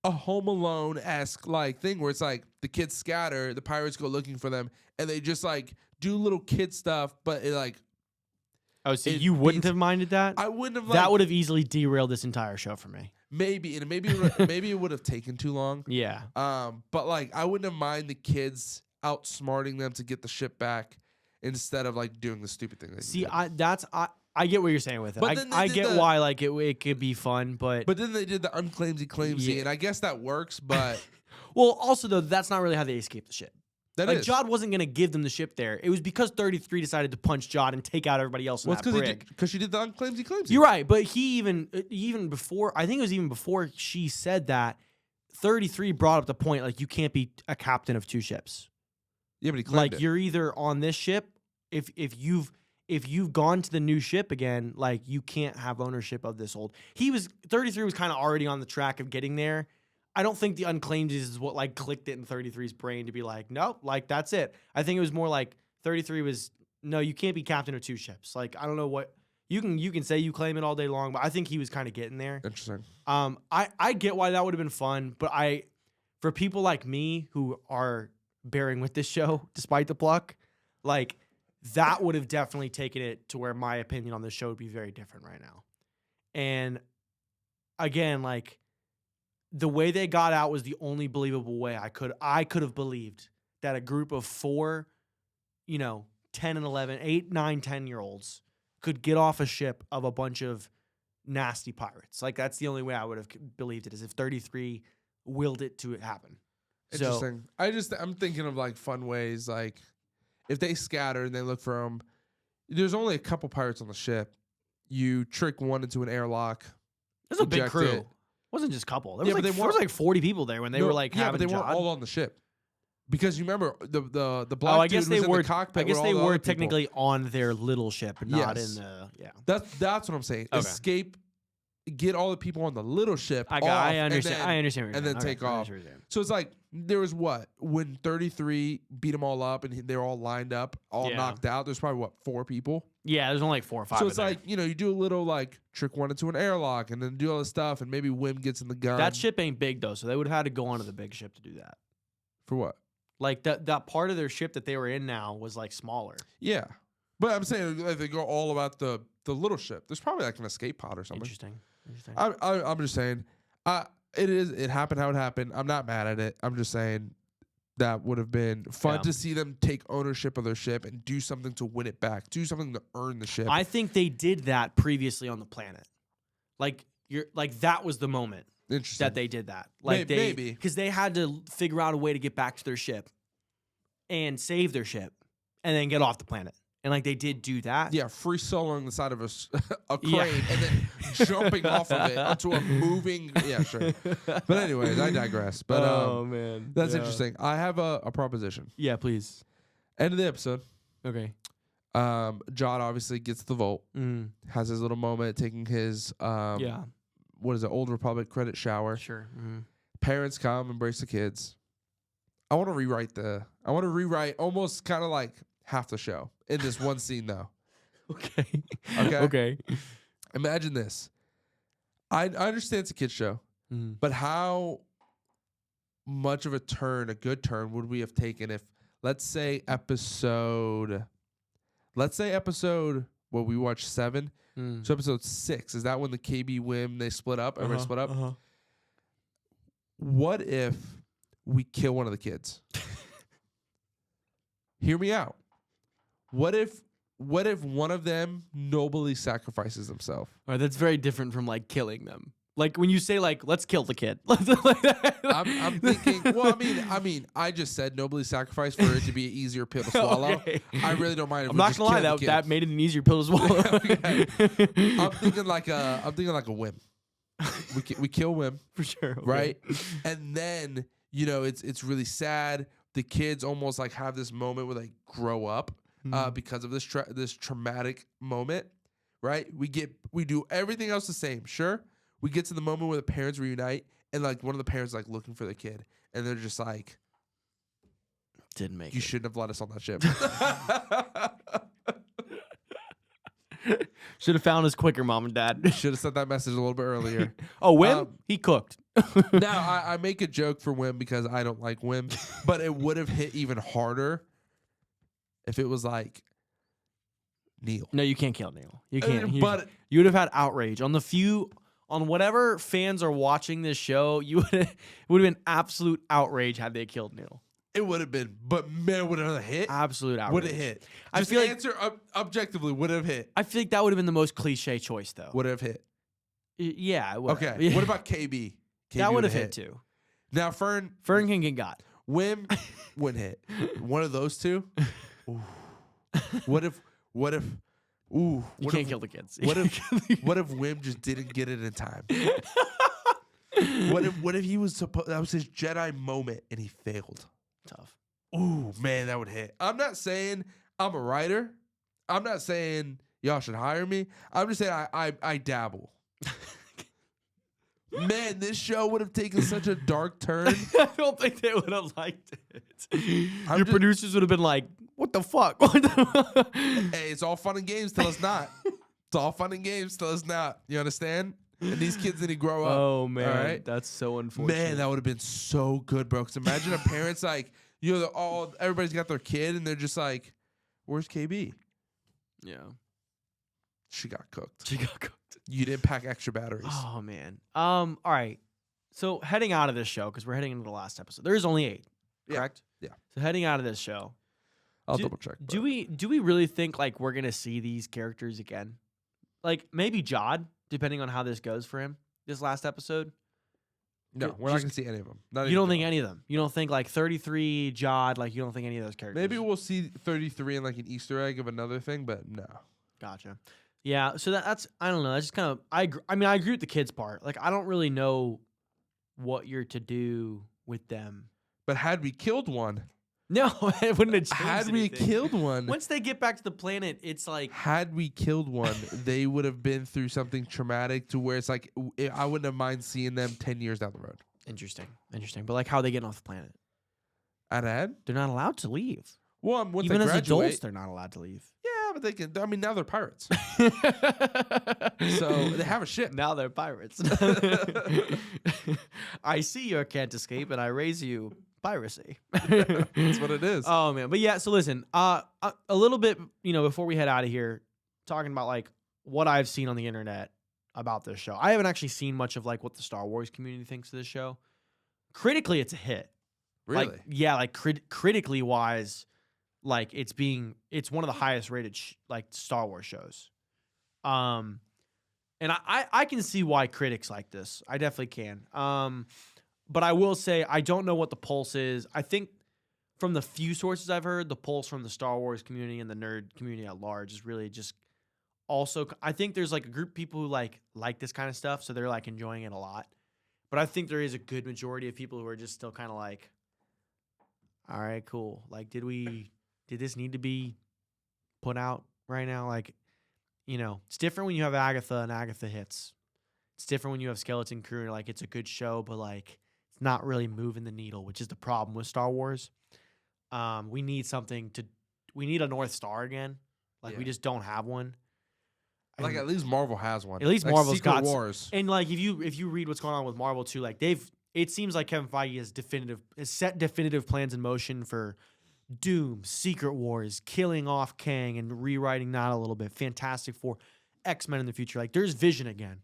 Home Alone-esque, like, thing where it's, like, the kids scatter, the pirates go looking for them, and they just, like, do little kid stuff, but it, like... Oh, so you wouldn't have minded that? I wouldn't have. That would have easily derailed this entire show for me. Maybe, and maybe it would have taken too long. Yeah. But like, I wouldn't have mind the kids outsmarting them to get the ship back instead of like doing the stupid thing. See, I get what you're saying with it. I get why like it could be fun, but then they did the unclaimsy, and I guess that works. But well, also though, that's not really how they escaped the ship. Jod wasn't going to give them the ship there. It was because 33 decided to punch Jod and take out everybody else in that brig. Because she did the unclaimsy. You're right, but he even before, I think it was even before she said that, 33 brought up the point, like, you can't be a captain of two ships. Yeah, but he claimed like, you're either on this ship, if you've gone to the new ship again, like, you can't have ownership of this old. 33 was kind of already on the track of getting there. I don't think the unclaimed is what like clicked it in 33's brain to be like, nope, like that's it. I think it was more like 33 was, no, you can't be captain of two ships. Like, I don't know what you can say you claim it all day long, but I think he was kind of getting there. Interesting. I get why that would have been fun, but for people like me who are bearing with this show despite the pluck, like that would have definitely taken it to where my opinion on this show would be very different right now. And again, like, the way they got out was the only believable way I could have believed that a group of 4, 10 and 11, 8, 9, 10-year-olds could get off a ship of a bunch of nasty pirates. Like that's the only way I would have believed it is if 33 willed it to happen. Interesting. I'm thinking of like fun ways, like if they scatter and they look for them. There's only a couple pirates on the ship. You trick one into an airlock. There's a big eject crew. it. Wasn't just a couple. There Yeah, was, but like, they there was weren't- like 40 people there when they were like yeah, having but they weren't Jod. all on the ship. Because you remember the black I guess dude they was were. in the cockpit. I guess with they all the were other people. technically on their little ship, and not Yes. in the. Yeah, That's what I'm saying. Okay. Escape, get all the people on the little ship. I And understand. then, I understand. What and you're then saying. take Okay, I off. understand what you're saying. So it's like there was when 33 beat them all up and they're all lined up, all Yeah. knocked out. There's probably 4 people. Yeah, there's only like 4 or 5. So it's like you do a little like trick one into an airlock and then do all this stuff and maybe Wim gets in the gun. that ship ain't big though, so they would have had to go onto the big ship to do that. For what? Like that part of their ship that they were in now was like smaller. Yeah, but I'm saying like, they go all about the little ship. There's probably like an escape pod or something. Interesting. I'm just saying, it happened how it happened. I'm not mad at it. I'm just saying that would have been fun Yeah. to see them take ownership of their ship and do something to win it back, do something to earn the ship. I think they did that previously on the planet. Like that was the moment Interesting. that they did that. Like Maybe. because they had to figure out a way to get back to their ship and save their ship and then get off the planet. And like they did do that. Yeah, free soloing the side of a crane Yeah. and then jumping off of it onto a moving. Yeah, sure. But anyways, I digress. But man, that's interesting. I have a proposition. Yeah, please. End of the episode. Okay. Jod obviously gets the vote, has his little moment, taking his Yeah. what is it, Old Republic credit shower. Sure. Parents come, embrace the kids. I want to rewrite almost kind of like half the show in this one scene though. Okay. Okay. Okay. Imagine this. I understand it's a kid's show, but how much of a good turn would we have taken if, let's say episode what we watched 7. So episode 6, is that when the KB Wim they split up? Everybody split up. What if we kill one of the kids? Hear me out. What if one of them nobly sacrifices himself? All right, that's very different from like killing them. Like when you say like, let's kill the kid. I'm thinking. Well, I mean, I just said nobly sacrifice for it to be an easier pill to swallow. Okay. I really don't mind. If I'm we not just gonna lie, kill the kid. that made it an easier pill to swallow. Okay. I'm thinking like a Wim. We kill Wim, For sure. Okay. right? And then it's really sad. The kids almost like have this moment where they grow up because of this traumatic moment, right? We do everything else the same. Sure, we get to the moment where the parents reunite, and like one of the parents like looking for the kid, and they're just like, Didn't make "You it. shouldn't have let us on that ship." Should have found us quicker, mom and dad. Should have sent that message a little bit earlier. Oh, Wim? He cooked. Now, I make a joke for Wim because I don't like Wim, but it would have hit even harder if it was like Neil. No, you can't kill Neil. You can't. But you would have had outrage on whatever fans are watching this show. It would have been absolute outrage had they killed Neil. it would have been, but man, would it have hit? Absolute outrage. Would it hit? I Just feel like- answer objectively, would it have hit? I feel like that would have been the most cliche choice, though. Would it have hit? Yeah, it would. Okay. What about KB? that KB would have hit too. Now, Fern Fern can get. Wim wouldn't hit. One of those two. Ooh. What if? Ooh. You what can't if- kill the kids. What if? What if Wim just didn't get it in time? What if he was supposed? That was his Jedi moment and he failed. Tough. Ooh, man, that would hit. I'm not saying I'm a writer. I'm not saying y'all should hire me. I'm just saying I dabble. Man, this show would have taken such a dark turn. I don't think they would have liked it. Your just- producers would have been like, "What the fuck?" Hey, it's all fun and games till it's not. It's all fun and games till it's not. You understand? And these kids need to grow up. Oh man, all right? that's so unfortunate. Man, that would have been so good, bro. Because imagine a parent's like, everybody's got their kid, and they're just like, "Where's KB? yeah, She got cooked. she got cooked. You didn't pack extra batteries." Oh man. All right. So heading out of this show, because we're heading into the last episode. There is only 8, Yeah. correct? Yeah. So heading out of this show, I'll double check. do we really think like we're gonna see these characters again? Like maybe Jod, depending on how this goes for him. This last episode. No, we're not going to see any of them. Not You even don't think Jod. any of them? You don't think like 33 Jod? Like you don't think any of those characters? Maybe we'll see 33 and like an Easter egg of another thing, but no. Gotcha. Yeah. So that's I don't know. That's just kind of I mean I agree with the kids part. Like I don't really know what you're to do with them. But had we killed one, No, it wouldn't have changed. had we anything. killed one, Once they get back to the planet, it's like had we killed one, they would have been through something traumatic to where it's like I wouldn't have mind seeing them 10 years down the road. interesting. But like how are they getting off the planet? I'd add. They're not allowed to leave. Well, once Even they as graduate, adults, they're not allowed to leave. yeah, but they can. I mean, now they're pirates, so they have a ship. Now they're pirates. I see your can't escape, and I raise you piracy. That's what it is. Oh man, but yeah. So listen, a little bit, before we head out of here, talking about like what I've seen on the internet about this show. I haven't actually seen much of like what the Star Wars community thinks of this show. Critically, it's a hit. Really? Like, yeah, like critically wise, like it's one of the highest rated like Star Wars shows. And I can see why critics like this. I definitely can. But I will say I don't know what the pulse is. I think from the few sources I've heard, the pulse from the Star Wars community and the nerd community at large is really just also. I think there's like a group of people who like this kind of stuff, so they're like enjoying it a lot. But I think there is a good majority of people who are just still kind of like, all right, cool. Like, did this need to be put out right now? Like, it's different when you have Agatha and Agatha hits. It's different when you have Skeleton Crew and like it's a good show, but like it's not really moving the needle, which is the problem with Star Wars. We need a North Star again. Like we just don't have one. Like And at least Marvel has one. at least like Marvel's Secret got Wars. And like if you read what's going on with Marvel too, like it seems like Kevin Feige has set definitive plans in motion for Doom, Secret Wars, killing off Kang and rewriting that a little bit. Fantastic Four, X-Men in the future. Like there's vision again.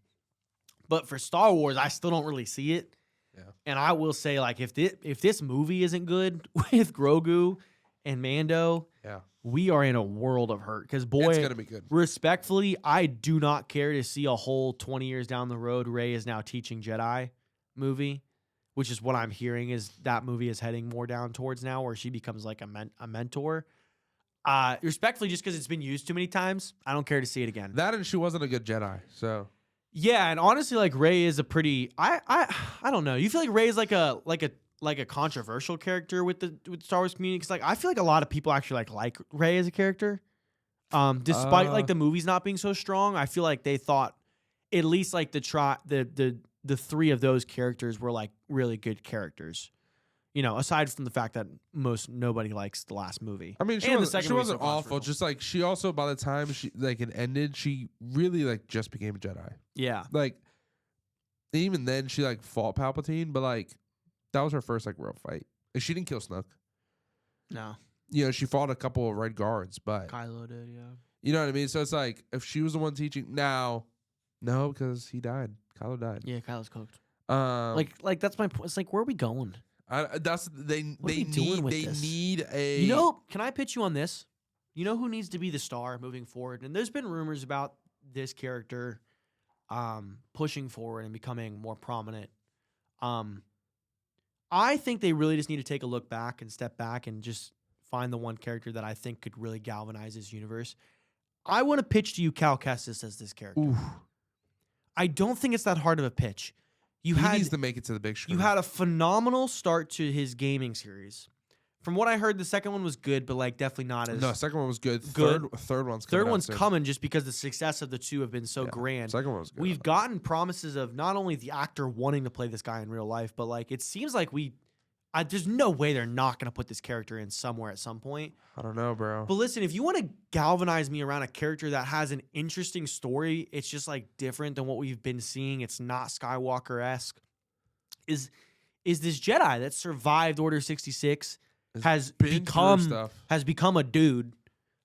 But for Star Wars, I still don't really see it. Yeah. And I will say, like, if this movie isn't good with Grogu and Mando, Yeah. we are in a world of hurt. Because It's boy, gonna be good. respectfully, I do not care to see a whole 20 years down the road, Rey is now teaching Jedi movie, which is what I'm hearing is that movie is heading more down towards now, where she becomes like a mentor. Respectfully, just because it's been used too many times, I don't care to see it again. That and she wasn't a good Jedi, so Yeah, and honestly, like Rey is a pretty. I don't know. You feel like Rey is like a controversial character with the Star Wars community? Because like I feel like a lot of people actually like Rey as a character. Despite like the movies not being so strong, I feel like they thought at least like the three of those characters were like really good characters. Aside from the fact that nobody likes the last movie. I mean, she And the wasn't, second she movie's wasn't so awful. controversial. Just like she also, by the time it ended, she really like just became a Jedi. Yeah. Like even then, she like fought Palpatine, but like that was her first like real fight. Like, she didn't kill Snoke. No. She fought a couple of Red Guards, but Kylo did. Yeah. you know what I mean. So it's like if she was the one teaching now, no, because he died. Kylo died. Yeah. Kylo's cooked. Like That's my point. It's like where are we going? they What are we doing with this? need a Can I pitch you on this? You know who needs to be the star moving forward? And there's been rumors about this character pushing forward and becoming more prominent. I think they really just need to take a look back and step back and just find the one character that I think could really galvanize this universe. I want to pitch to you Cal Kestis as this character. Oof. I don't think it's that hard of a pitch. He needs to make it to the big screen. You had a phenomenal start to his gaming series. From what I heard, the second one was good, but like definitely not as no. Second one was good. Good. Third one's coming Third out one's soon. coming just because the success of the two have been so Yeah. grand. Second one was good. We've gotten promises of not only the actor wanting to play this guy in real life, but like it seems like there's no way they're not going to put this character in somewhere at some point. I don't know, bro. But listen, if you want to galvanize me around a character that has an interesting story, it's just like different than what we've been seeing. It's not Skywalker-esque. Is this Jedi that survived Order 66, has been through become a dude,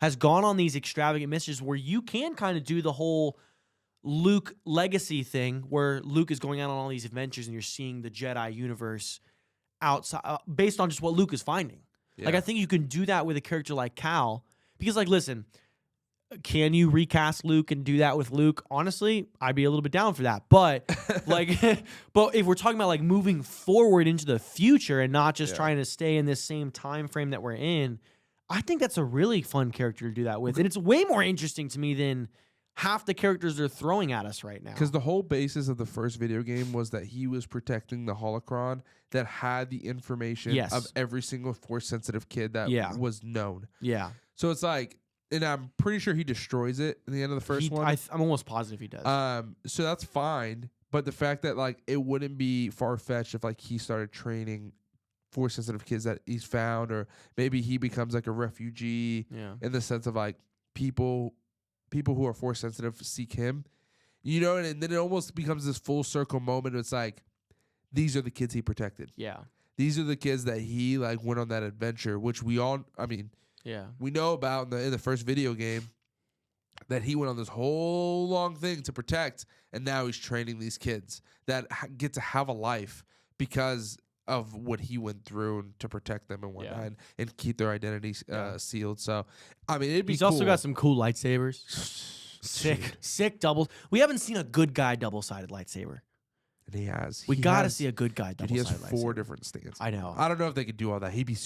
has gone on these extravagant missions where you can kind of do the whole Luke legacy thing where Luke is going out on all these adventures and you're seeing the Jedi universe outside based on just what Luke is finding. Yeah. Like I think you can do that with a character like Cal because like listen, can you recast Luke and do that with Luke? Honestly, I'd be a little bit down for that. But like, but if we're talking about like moving forward into the future and not just trying to stay in this same time frame that we're in, I think that's a really fun character to do that with. And it's way more interesting to me than half the characters they're throwing at us right now. Because the whole basis of the first video game was that he was protecting the holocron that had the information of every single Force-sensitive kid that was known. Yeah. So it's like, and I'm pretty sure he destroys it in the end of the first one. I'm almost positive he does. So that's fine. But the fact that like it wouldn't be far-fetched if like he started training Force-sensitive kids that he's found, or maybe he becomes like a refugee in the sense of like people who are Force sensitive seek him, you know, and then it almost becomes this full circle moment. It's like, these are the kids he protected. Yeah. These are the kids that he like went on that adventure, which we all, I mean, we know about in the first video game that he went on this whole long thing to protect. And now he's training these kids that get to have a life because of what he went through and to protect them and whatnot and keep their identities sealed. So, I mean, it'd be cool. He's also got some cool lightsabers. Sick doubles. We haven't seen a good guy double-sided lightsaber. And he has. We got to see a good guy double-sided lightsaber. He has 4 lightsaber. Different stands. I know. I don't know if they could do all that. He'd be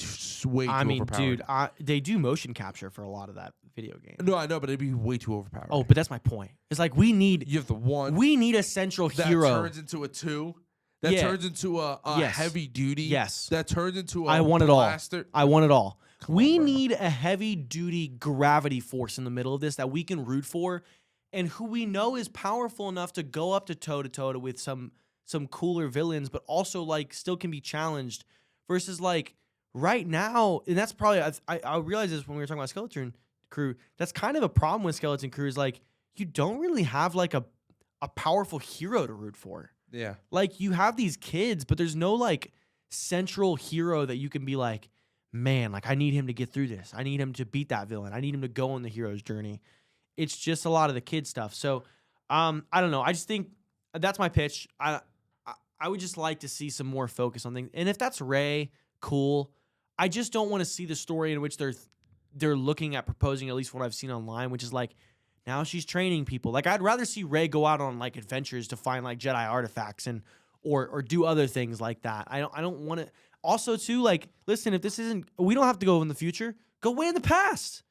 way too overpowered. Dude, they do motion capture for a lot of that video game. No, I know, but it'd be way too overpowered. Oh, but that's my point. It's like you have the one. We need a central hero. That turns into a 2. That turns into a heavy duty. Yes. That turns into a I want blaster. it all. I want it all. We need a heavy duty gravity force in the middle of this that we can root for and who we know is powerful enough to go up to toe-to-toe with some cooler villains, but also like still can be challenged versus like right now. And that's probably, I realized this when we were talking about Skeleton Crew. That's kind of a problem with Skeleton Crew is like you don't really have like a powerful hero to root for. Yeah. Like, you have these kids, but there's no, like, central hero that you can be like, man, like, I need him to get through this. I need him to beat that villain. I need him to go on the hero's journey. It's just a lot of the kid stuff. So, I don't know. I just think that's my pitch. I would just like to see some more focus on things. And if that's Rey, cool. I just don't want to see the story in which they're looking at proposing, at least what I've seen online, which is like, now she's training people. Like, I'd rather see Rey go out on like adventures to find like Jedi artifacts and or do other things like that. I don't want to. Also, too, like, listen, if this isn't, we don't have to go in the future. Go way in the past.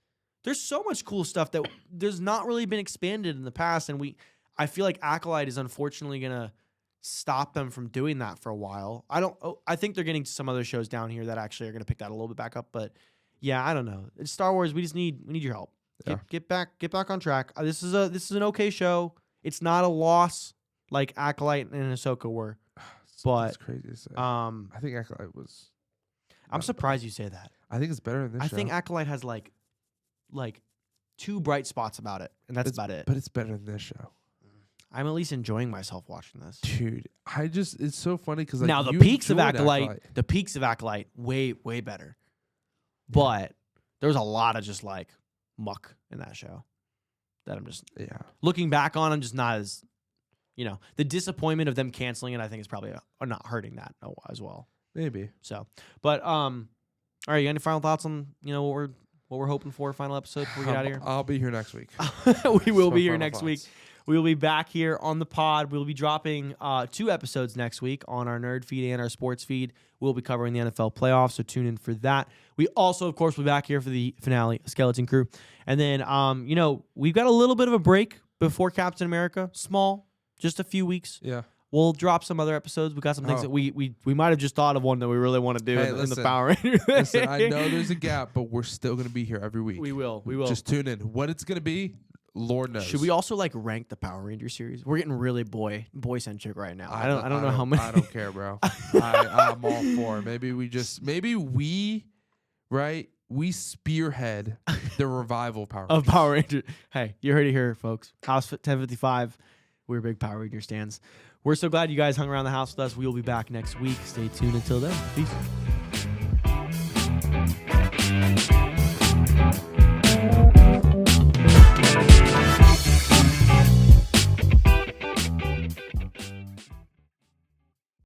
There's so much cool stuff that there's not really been expanded in the past, and I feel like Acolyte is unfortunately gonna stop them from doing that for a while. I think they're getting some other shows down here that actually are gonna pick that a little bit back up. But yeah, I don't know. It's Star Wars. We need your help. Get back on track. This is an okay show. It's not a loss like Acolyte and Ahsoka were, but it's crazy to say. I think Acolyte was. I'm surprised you say that. I think it's better than this. I think Acolyte has like 2 bright spots about it, and that's about it. But it's better than this show. I'm at least enjoying myself watching this, dude. It's so funny because now the peaks of Acolyte, way better, but there's a lot of just like muck in that show that I'm just looking back on. I'm just not as, the disappointment of them canceling it. I think is probably not hurting that as well. Maybe so, but all right. You got any final thoughts on what we're hoping for? Final episode before we get out of here. I'll be here next week. We will be here next week. We will be back here on the pod. We'll be dropping 2 episodes next week on our nerd feed and our sports feed. We'll be covering the NFL playoffs, so tune in for that. We also, of course, will be back here for the finale, Skeleton Crew. And then, we've got a little bit of a break before Captain America. Small, just a few weeks. Yeah. We'll drop some other episodes. We got some things that we might have just thought of one that we really want to do in the Power Rangers. Listen, I know there's a gap, but we're still going to be here every week. We will. Just tune in. What it's going to be, Lord knows. Should we also rank the Power Ranger series? We're getting really boy centric right now. I don't know how many. I don't care, bro. I'm all for it. Maybe we spearhead the revival of Power Rangers. Hey, you heard it here, folks. House 1055. We're big Power Ranger stands. We're so glad you guys hung around the house with us. We will be back next week. Stay tuned until then. Peace.